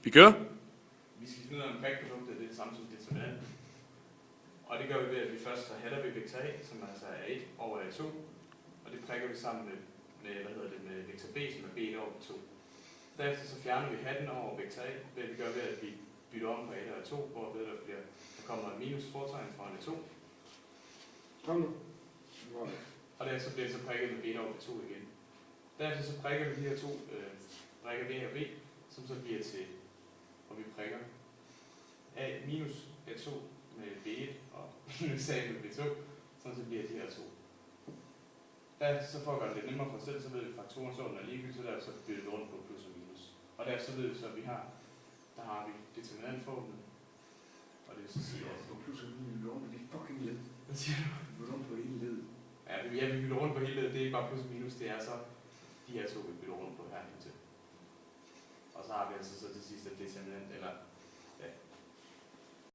Vi kører. Vi skal finde ud af, om prikproduktet er det samme som determinanten. Og det gør vi ved, at vi først så hælder vi vektor A, som altså er 1 over A2. Og det prikker vi sammen med med vektor B, som er B1 over B2. Derefter så fjerner vi hatten over vektor A, ved at vi gør ved, at vi bytter om på 1 og 2, hvor der kommer et minus fortegn fra A2. Kom nu. Og derefter bliver det så prikket med B1 over B2 igen. Derefter så prikker vi de her to brikker B og B, som så bliver til, og vi prikker A minus A2 med B1 og minus A med B2, så bliver de her to. Derefter så for at gøre det lidt nemmere for os selv, så ved vi, at faktoren så er ligegyldigt, så derfor så bytter vi rundt på plus og minus. Og derefter så ved vi så, at der har vi determinantformen. Og det vil så sige, at... Plus og minus bytter rundt på det fucking led. Hvad siger du? Vi bytter rundt på hele led. Ja, vi bytter rundt på hele ledet. Det er ikke bare plus og minus, det er så de her to, vi bytter rundt på her til. Og så har vi altså så til sidst, at determinant